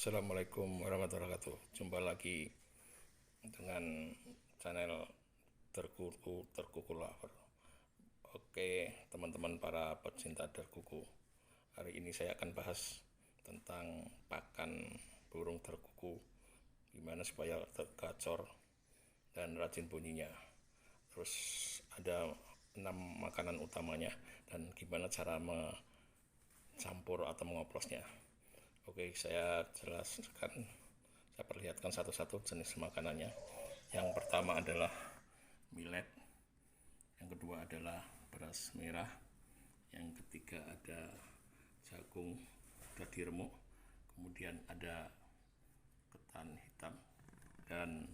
Assalamualaikum warahmatullahi wabarakatuh. Jumpa lagi dengan channel Terkuku Lover. Oke, teman-teman para pecinta terkuku. Hari ini saya akan bahas tentang pakan burung terkuku, gimana supaya tergacor dan rajin bunyinya. Terus ada 6 makanan utamanya dan gimana cara mencampur atau mengoplosnya. Oke, saya jelaskan, saya perlihatkan satu-satu jenis makanannya. Yang pertama adalah millet, yang kedua adalah beras merah, yang ketiga ada jagung sudah diremuk, kemudian ada ketan hitam, dan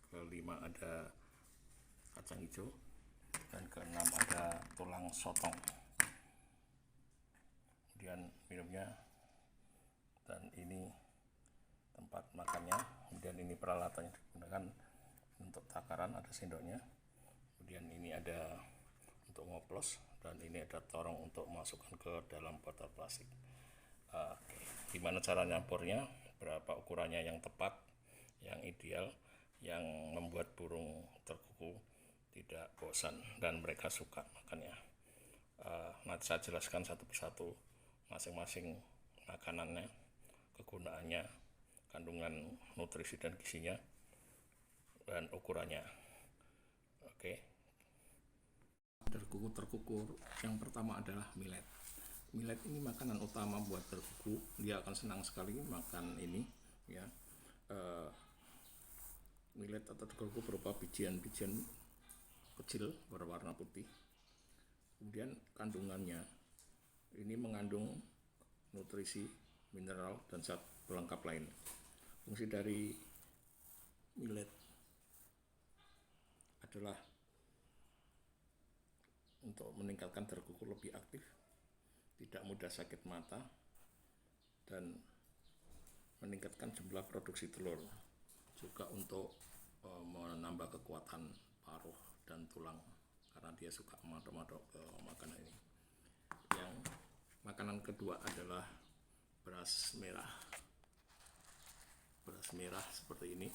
kelima ada kacang hijau, dan keenam ada tulang sotong. Kemudian minumnya, dan ini tempat makannya. Kemudian ini peralatan yang digunakan untuk takaran, ada sendoknya, kemudian ini ada untuk ngoplos, dan ini ada torong untuk masukkan ke dalam botol plastik. Gimana cara nyampurnya, berapa ukurannya yang tepat, yang ideal, yang membuat burung terkuku tidak bosan dan mereka suka makannya. Nanti saya jelaskan satu persatu masing-masing makanannya, kegunaannya, kandungan nutrisi dan gizinya, dan ukurannya. Oke. Terkuku yang pertama adalah millet. Millet ini makanan utama buat terkuku. Dia akan senang sekali makan ini, ya. Millet atau terkuku berupa bijian-bijian kecil berwarna putih. Kemudian kandungannya ini mengandung nutrisi, mineral, dan zat pelengkap lain. Fungsi dari millet adalah untuk meningkatkan terkuku lebih aktif, tidak mudah sakit mata, dan meningkatkan jumlah produksi telur. Juga untuk menambah kekuatan paruh dan tulang, karena dia suka madok-madok ke makanan ini. Yang makanan kedua adalah beras merah. Beras merah seperti ini.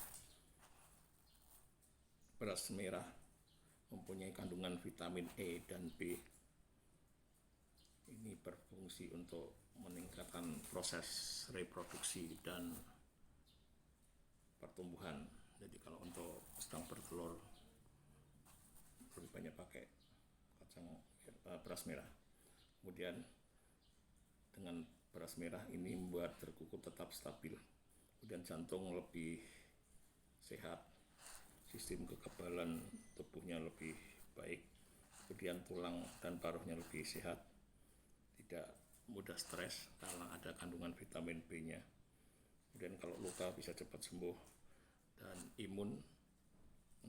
Beras merah mempunyai kandungan vitamin E dan B. Ini berfungsi untuk meningkatkan proses reproduksi dan pertumbuhan. Jadi kalau untuk sedang bertelur lebih banyak pakai beras merah. Kemudian dengan beras merah ini membuat terkuku tetap stabil, kemudian jantung lebih sehat, sistem kekebalan tubuhnya lebih baik, kemudian tulang dan paruhnya lebih sehat, tidak mudah stres karena ada kandungan vitamin B-nya. Kemudian kalau luka bisa cepat sembuh, dan imun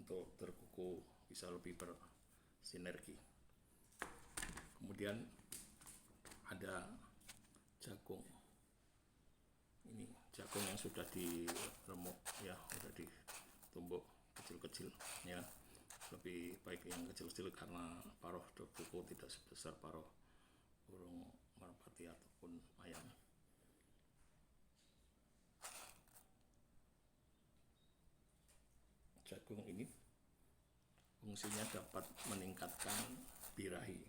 untuk terkuku bisa lebih bersinergi. Kemudian ada jagung. Ini jagung yang sudah diremuk, ya, sudah ditumbuk kecil-kecil, ya. Lebih baik yang kecil-kecil karena paruh terkuku tidak sebesar paruh burung merpati ataupun ayam. Jagung ini fungsinya dapat meningkatkan birahi,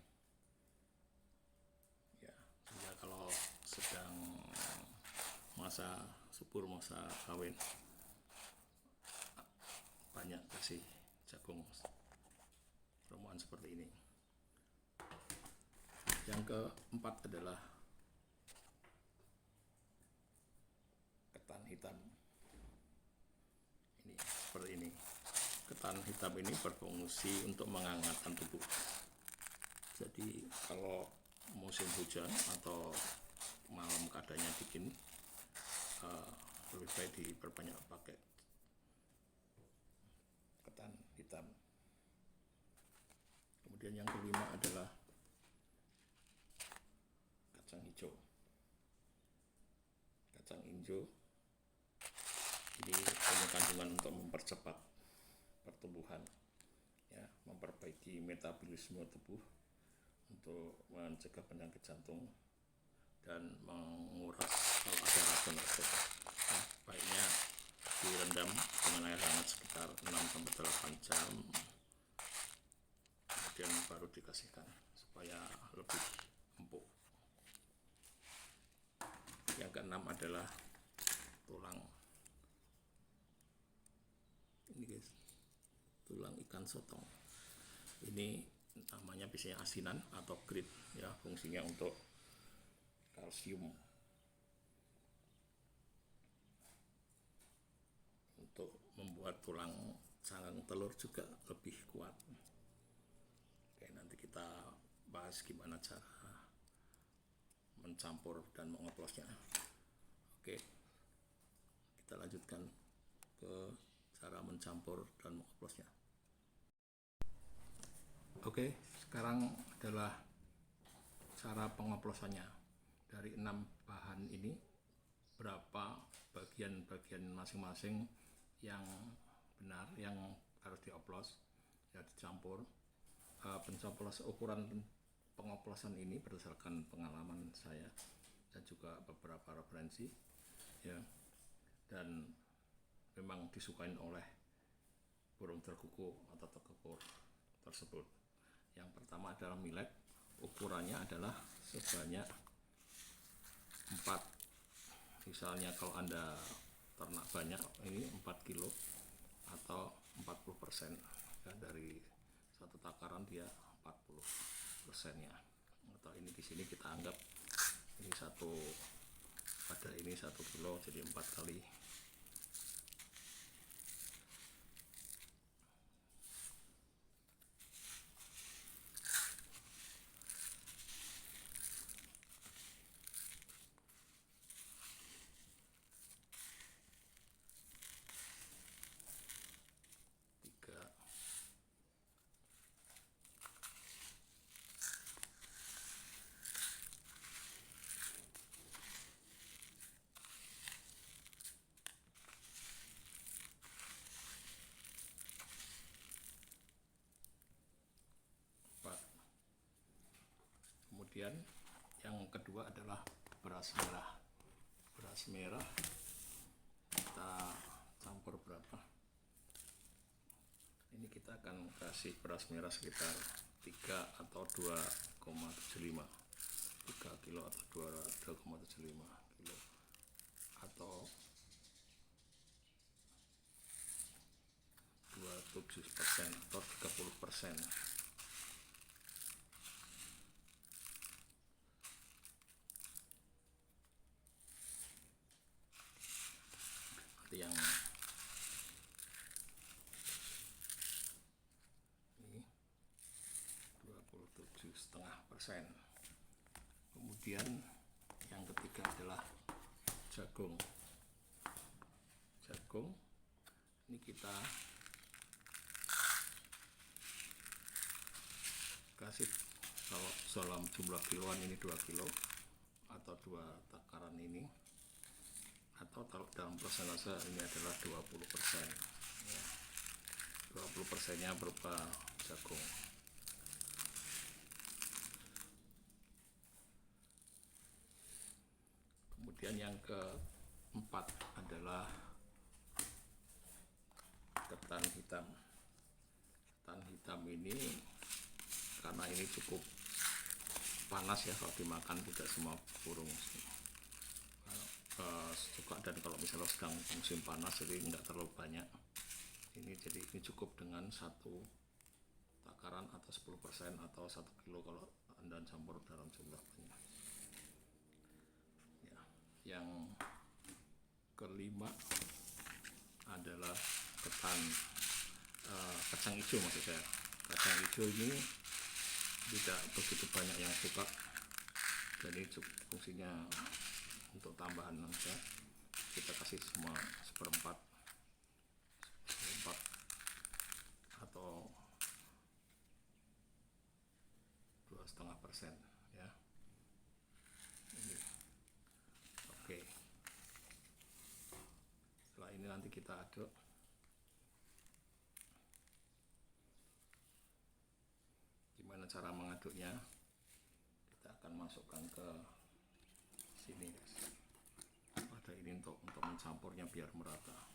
ya. Sehingga kalau sedang masa subur, masa kawin, banyak kasih jagung remuan seperti ini. Yang keempat adalah ketan hitam. Ini seperti ini. Ketan hitam ini berfungsi untuk menghangatkan tubuh. Jadi kalau musim hujan atau malam keadaannya dingin, lebih baik diperbanyak pakai ketan hitam. Kemudian yang kelima adalah kacang hijau. Kacang hijau ini punya kandungan untuk mempercepat pertumbuhan, ya, memperbaiki metabolisme tubuh, untuk mencegah penyakit jantung, dan menguras kalau ada racun-racun. Nah, baiknya direndam dengan air hangat sekitar 6-8 jam, kemudian baru dikasihkan supaya lebih empuk. Yang keenam adalah tulang ini guys, tulang ikan sotong. Ini namanya biasanya asinan atau grit ya, fungsinya untuk kalsium, untuk membuat tulang sanggang telur juga lebih kuat. Oke, nanti kita bahas gimana cara mencampur dan mengoplosnya. Oke, kita lanjutkan ke cara mencampur dan mengoplosnya. Oke, sekarang adalah cara pengoplosannya. Dari 6 bahan ini, berapa bagian-bagian masing-masing yang benar, yang harus dioplos, ya dicampur. Ukuran pengoplosan ini berdasarkan pengalaman saya dan juga beberapa referensi ya, dan memang disukain oleh burung terkuku atau tekepur tersebut. Yang pertama adalah millet, ukurannya adalah sebanyak 4. Misalnya kalau Anda ternak banyak, ini 4 kilo atau 40% ya, dari satu takaran dia 40%-nya. Atau ini di sini kita anggap ini pada ini 1 kilo, jadi 4 kali. Kemudian yang kedua adalah beras merah. Beras merah kita campur berapa? Ini kita akan kasih beras merah sekitar 3 atau 2,75, 3 kilo atau 2,75 kilo atau 27% atau 30%. Yang ini 27,5%. Kemudian yang ketiga adalah jagung. Ini kita kasih, kalau dalam jumlah kiloan ini 2 kilo atau 2 takaran ini, atau dalam persentase ini adalah 20%. Ya, 20%-nya berupa jagung. Kemudian yang keempat adalah ketan hitam. Ketan hitam ini karena ini cukup panas ya, kalau dimakan tidak semua burung suka, dan kalau misalnya sedang musim panas jadi enggak terlalu banyak. Jadi ini cukup dengan 1 takaran atau 10% atau 1 kilo kalau Anda campur dalam jumlah banyak. Ya, yang kelima adalah kacang hijau maksud saya. Kacang hijau ini tidak begitu banyak yang suka, jadi fungsinya untuk tambahan saja. Kita kasih semua seperempat atau 2,5% ya. Ini. Oke. Setelah ini nanti kita aduk. Gimana cara mengaduknya? Kita akan masukkan ke sini guys. ini untuk mencampurnya biar merata.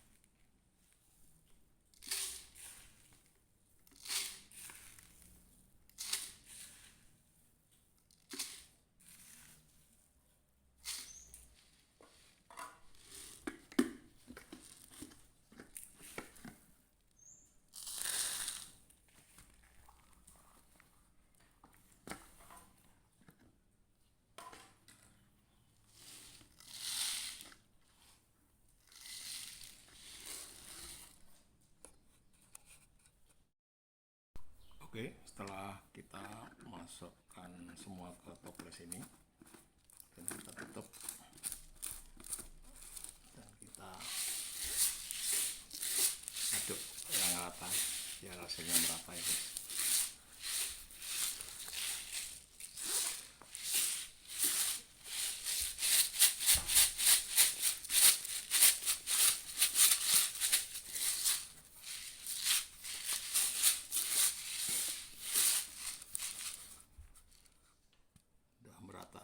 Oke, setelah kita masukkan semua ke toples ini, dan kita tutup dan kita aduk yang rata, biar hasilnya merata ya guys. Merata,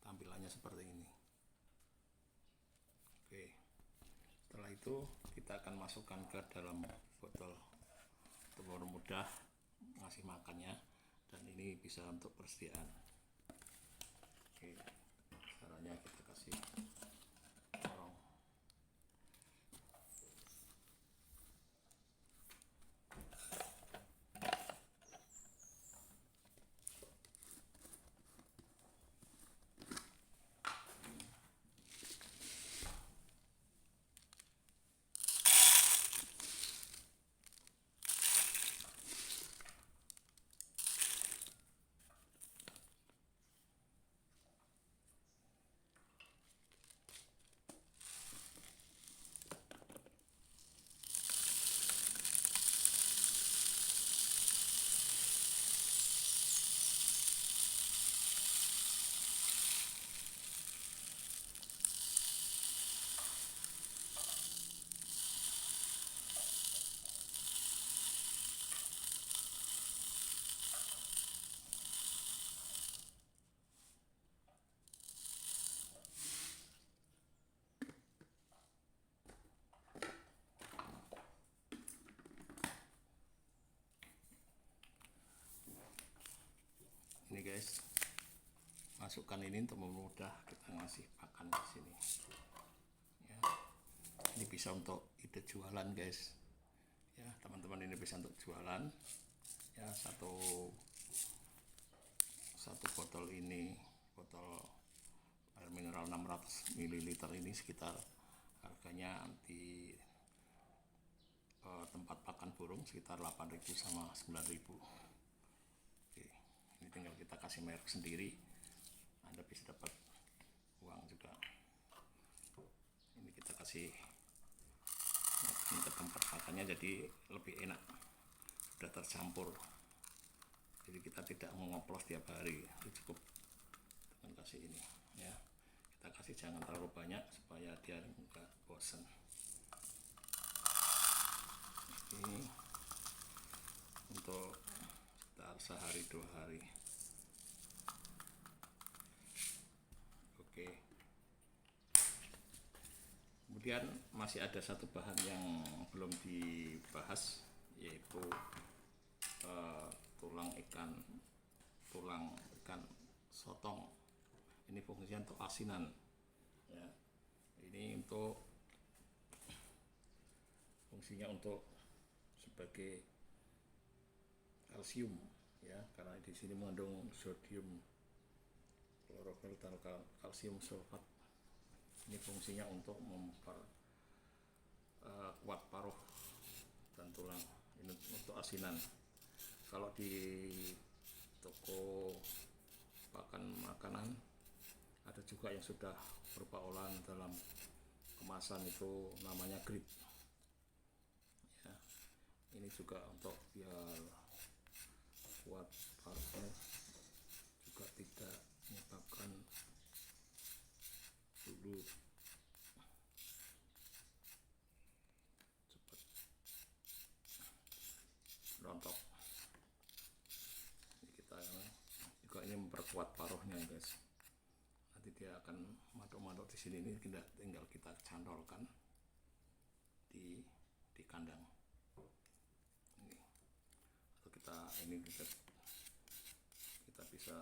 tampilannya seperti ini. Oke, setelah itu kita akan masukkan ke dalam botol untuk mempermudah ngasih makannya, dan ini bisa untuk persediaan. Oke, caranya kita kasih corong. Ini guys, masukkan ini untuk memudahkan kita ngasih pakan di sini. Ya, ini bisa untuk ide jualan guys. Ya teman-teman, ini bisa untuk jualan. Ya satu botol ini, botol air mineral 600 ml ini sekitar harganya di tempat pakan burung sekitar 8.000 sama 9.000. Ini tinggal kita kasih merek sendiri, Anda bisa dapat uang juga. Ini kita kasih makan ke tempat makannya, jadi lebih enak, sudah tercampur, jadi kita tidak mengoplos tiap hari. Itu cukup dengan kasih ini ya. Kita kasih jangan terlalu banyak supaya dia enggak bosan. Ini untuk sehari 2 hari. Oke, kemudian masih ada satu bahan yang belum dibahas, yaitu tulang ikan sotong. Ini fungsinya untuk asinan ya. Ini fungsinya untuk sebagai kalsium ya, karena di sini mengandung sodium klorofil dan kalsium sulfat. Ini fungsinya untuk memperkuat paruh dan tulang. Ini untuk asinan. Kalau di toko makanan ada juga yang sudah berupa olahan dalam kemasan, itu namanya grip ya. Ini juga untuk biar kuat paruhnya, juga tidak menyebabkan bulu cepat rontok. Ini kita juga ini memperkuat paruhnya guys, nanti dia dia akan madok-madok di sini. Ini tinggal kita cantolkan di kandang ini, atau kita bisa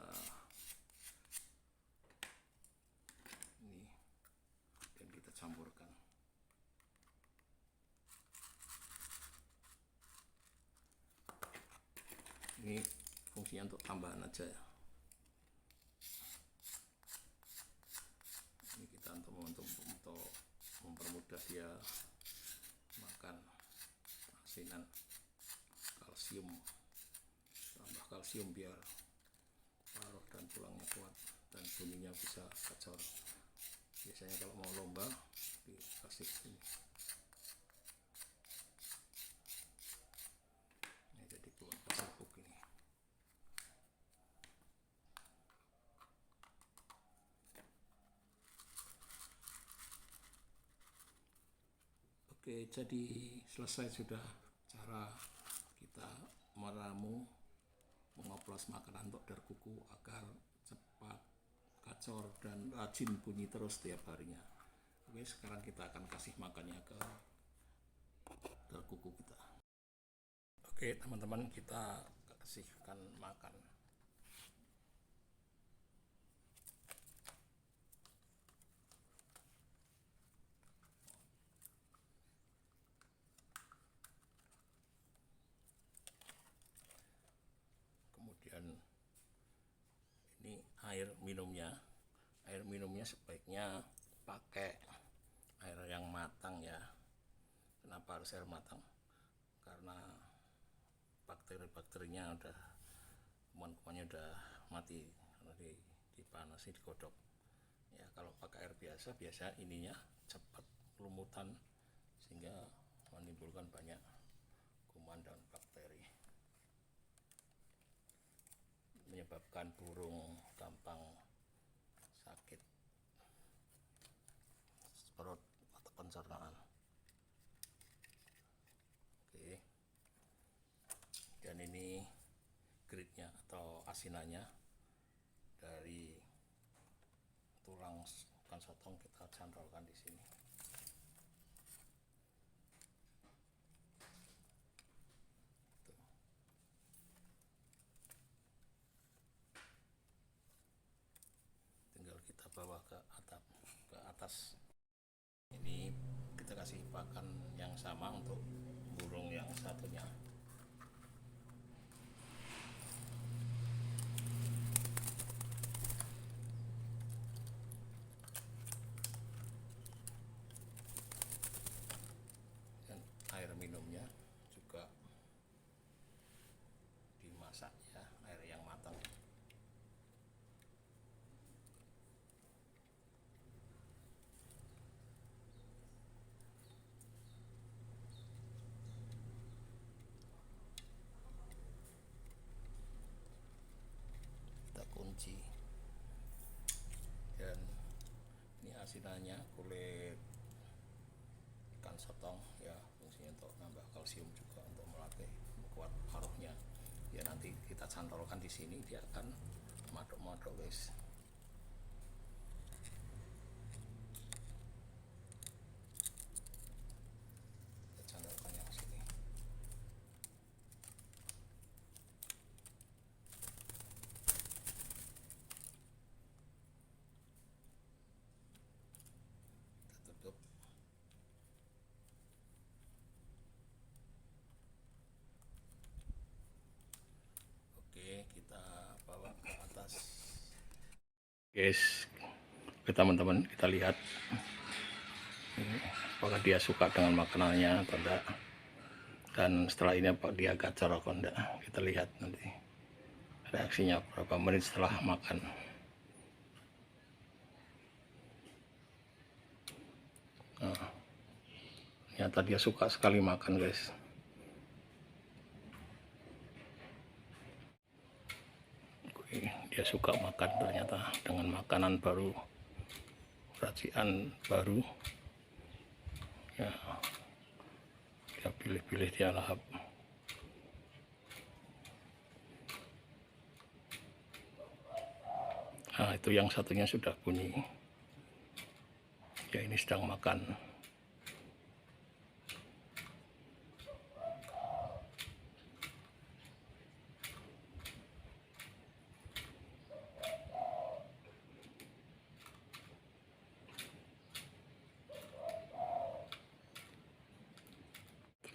ini dan kita campurkan. Ini fungsinya untuk tambahan aja ya. Ini kita untuk mempermudah dia makan asinan, kalsium, tambah kalsium biar paruh dan tulangnya kuat dan bunyinya bisa gacor. Biasanya kalau mau lomba dikasih ini. Ini jadi keluar pasifuk ini. Oke, jadi selesai sudah cara kita meramu, mengoplos makanan untuk darkuku agar cepat gacor dan rajin bunyi terus setiap harinya. Oke, sekarang kita akan kasih makannya ke darkuku kita. Oke teman-teman, kita kasihkan makan. Kemudian ini air minumnya sebaiknya pakai air yang matang ya. Kenapa harus air matang? Karena bakteri-bakterinya udah, kuman-kumannya udah mati karena dipanasi, digodok ya. Kalau pakai air biasa ininya cepat lumutan sehingga menimbulkan banyak kuman dan bakteri, menyebabkan burung gampang sakit perut atau pencernaan. Oke, dan ini gritnya atau asinannya dari tulang ikan sotong kita cantolkan di sini. Tuh. Tinggal kita bawa ke atas. Ini kita kasih pakan yang sama untuk burung yang satunya. Dan air minumnya juga dimasak ya, air yang matang. Kunci. Dan ini asinannya kulit ikan sotong ya, fungsinya untuk nambah kalsium juga, untuk melatih kuat paruhnya ya. Nanti kita cantolkan di sini, dia akan madok-madok guys. Kita cantolkan yang sini. Tutup. Oke, kita bawa ke atas guys. Oke teman-teman, kita lihat apakah dia suka dengan makanannya atau enggak, dan setelah ini apa dia gacor atau enggak. Kita lihat nanti reaksinya berapa menit setelah makan. Nah, ternyata dia suka sekali makan guys. Dia suka makan ternyata dengan makanan baru, racikan baru ya. Dia pilih-pilih, dia lahap. Nah Nah, itu yang satunya sudah bunyi. Ya, ini sedang makan.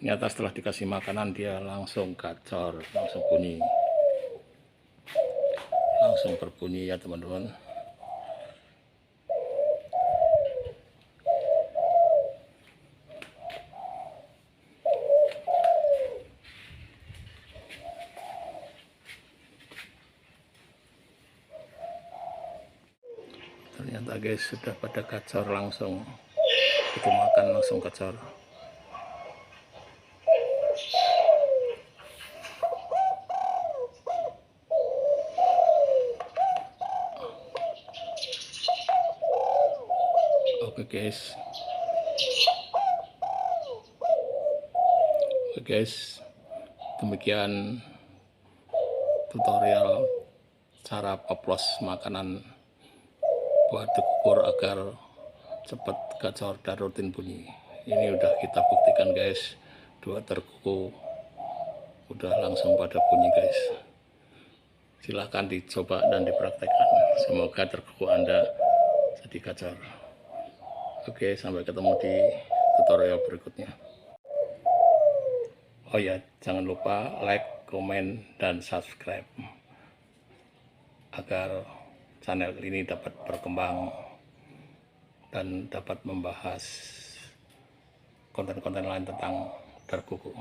Ternyata setelah dikasih makanan dia langsung gacor, langsung bunyi, langsung berbunyi ya teman-teman. Ternyata guys sudah pada gacor, langsung itu makan langsung gacor. Oke guys, demikian tutorial cara poplos makanan buat dikukur agar cepat gacor dan rutin bunyi. Ini udah kita buktikan guys, 2 terkuku udah langsung pada bunyi guys. Silahkan dicoba dan dipraktekkan, semoga terkuku Anda jadi gacor. Oke, sampai ketemu di tutorial berikutnya. Oh ya, jangan lupa like, komen, dan subscribe agar channel ini dapat berkembang dan dapat membahas konten-konten lain tentang terkuku.